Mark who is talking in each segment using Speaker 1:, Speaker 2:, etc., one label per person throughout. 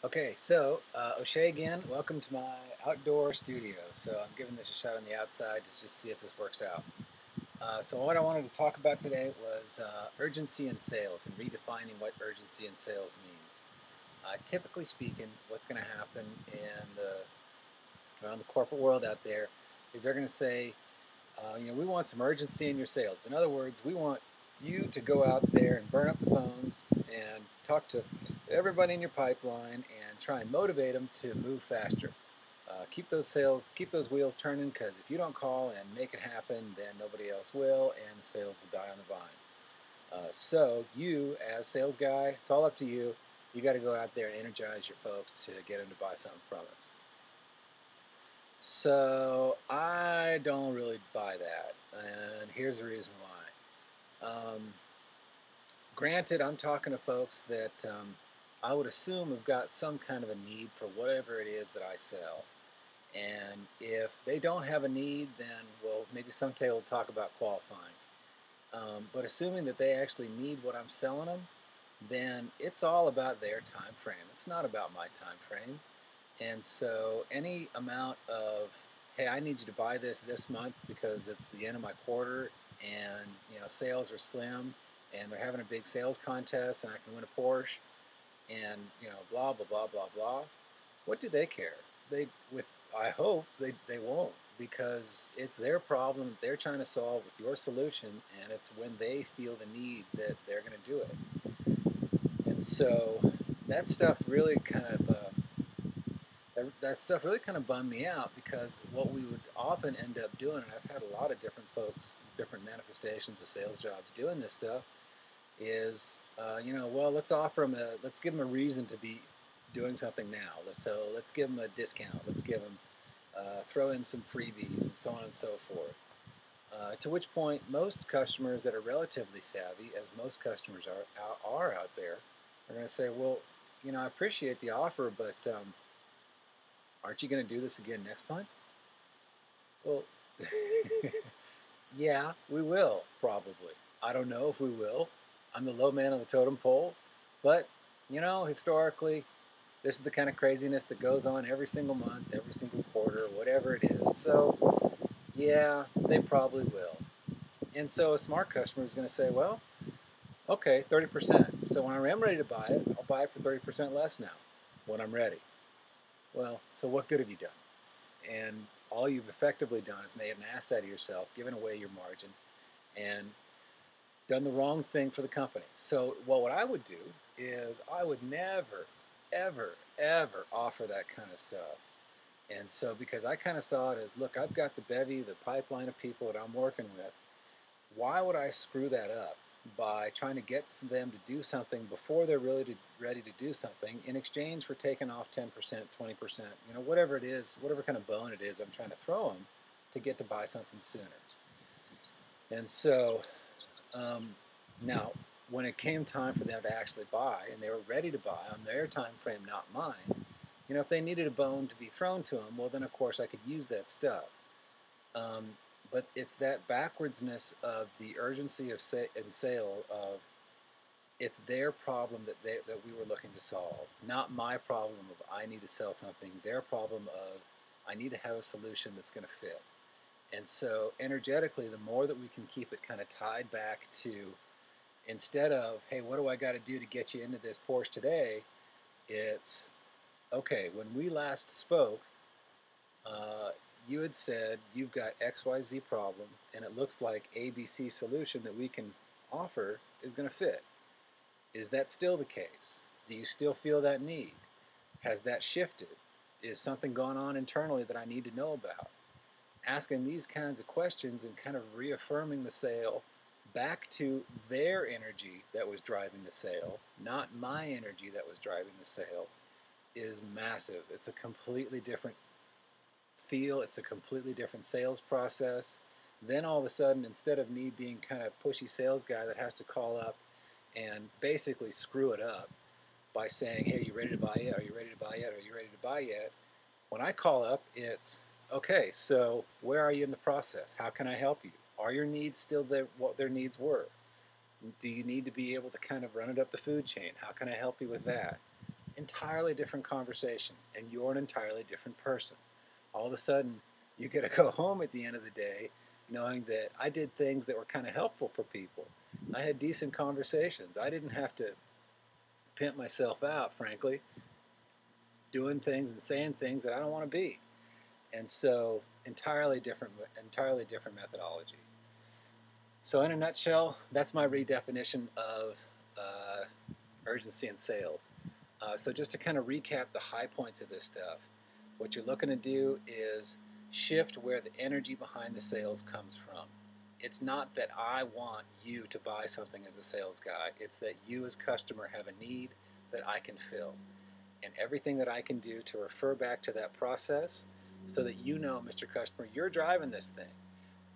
Speaker 1: Okay, so O'Shea again. Welcome to my outdoor studio. So I'm giving this a shot on the outside to just see if this works out. So what I wanted to talk about today was urgency in sales and redefining what urgency in sales means. Typically speaking, what's going to happen in around the corporate world out there is they're going to say, we want some urgency in your sales. In other words, we want you to go out there and burn up the phones and talk to everybody in your pipeline and try and motivate them to move faster. Keep those wheels turning, because if you don't call and make it happen, then nobody else will, and the sales will die on the vine. So you, as sales guy, it's all up to you. You got to go out there and energize your folks to get them to buy something from us. So I don't really buy that, and here's the reason why. Granted, I'm talking to folks that I would assume have got some kind of a need for whatever it is that I sell. And if they don't have a need, then, well, maybe someday we'll talk about qualifying. But assuming that they actually need what I'm selling them, then it's all about their time frame. It's not about my time frame. And so any amount of, hey, I need you to buy this month because it's the end of my quarter, and sales are slim, and they're having a big sales contest, and I can win a Porsche, and blah blah blah blah blah. What do they care? I hope they won't, because it's their problem that they're trying to solve with your solution, and it's when they feel the need that they're going to do it. And so that stuff really kind of that stuff really kind of bummed me out, because what we would often end up doing, and I've had a lot of different folks, different manifestations of sales jobs doing this stuff, is well, let's give them a reason to be doing something now. So let's give them a discount. Let's give them throw in some freebies and so on and so forth. To which point, most customers that are relatively savvy, as most customers are out there, are going to say, well, I appreciate the offer, but aren't you going to do this again next month? Well, yeah, we will, probably. I don't know if we will. I'm the low man on the totem pole. But, historically, this is the kind of craziness that goes on every single month, every single quarter, whatever it is. So, yeah, they probably will. And so a smart customer is going to say, well, okay, 30%. So when I am ready to buy it, I'll buy it for 30% less now when I'm ready. Well, so what good have you done? And all you've effectively done is made an ass out of yourself, given away your margin, and done the wrong thing for the company. So what I would do is I would never, ever, ever offer that kind of stuff. And so, because I kind of saw it as, look, I've got the pipeline of people that I'm working with. Why would I screw that up by trying to get them to do something before they're really ready to do something, in exchange for taking off 10%, 20%, whatever it is, whatever kind of bone it is I'm trying to throw them to get to buy something sooner. And so now, when it came time for them to actually buy, and they were ready to buy on their time frame, not mine, if they needed a bone to be thrown to them, well, then of course I could use that stuff. But it's that backwardsness of the urgency of sale of, it's their problem that we were looking to solve, not my problem of I need to sell something. Their problem of I need to have a solution that's going to fit. And so energetically, the more that we can keep it kind of tied back to, instead of, hey, what do I got to do to get you into this Porsche today? It's, okay, when we last spoke, you had said you've got XYZ problem, and it looks like ABC solution that we can offer is going to fit. Is that still the case? Do you still feel that need? Has that shifted? Is something going on internally that I need to know about? Asking these kinds of questions and kind of reaffirming the sale back to their energy that was driving the sale, not my energy that was driving the sale, is massive. It's a completely different feel. It's a completely different sales process. Then all of a sudden, instead of me being kind of pushy sales guy that has to call up and basically screw it up by saying, hey, are you ready to buy yet? Are you ready to buy yet? Are you ready to buy yet? When I call up, it's, okay, so where are you in the process? How can I help you? Are your needs still what their needs were? Do you need to be able to kind of run it up the food chain? How can I help you with that? entirely different conversation, and you're an entirely different person. All of a sudden, you get to go home at the end of the day knowing that I did things that were kind of helpful for people. I had decent conversations. I didn't have to pimp myself out, frankly, doing things and saying things that I don't want to be. And so, entirely different methodology. So, in a nutshell, that's my redefinition of uh, urgency in sales. So, just to kind of recap the high points of this stuff, what you're looking to do is shift where the energy behind the sales comes from. It's not that I want you to buy something as a sales guy, it's that you, as customer, have a need that I can fill. And everything that I can do to refer back to that process so that you know, Mr. Customer, you're driving this thing.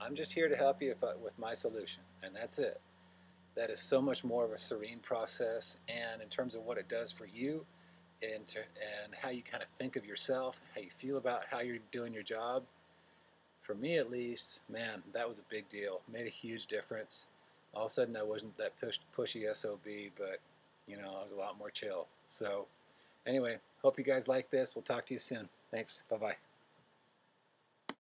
Speaker 1: I'm just here to help you with my solution, and that's it. That is so much more of a serene process, and in terms of what it does for you and how you kind of think of yourself, how you feel about how you're doing your job, for me at least, man, that was a big deal. Made a huge difference. All of a sudden I wasn't that pushy SOB, but I was a lot more chill. So anyway, hope you guys like this. We'll talk to you soon. Thanks. Bye-bye.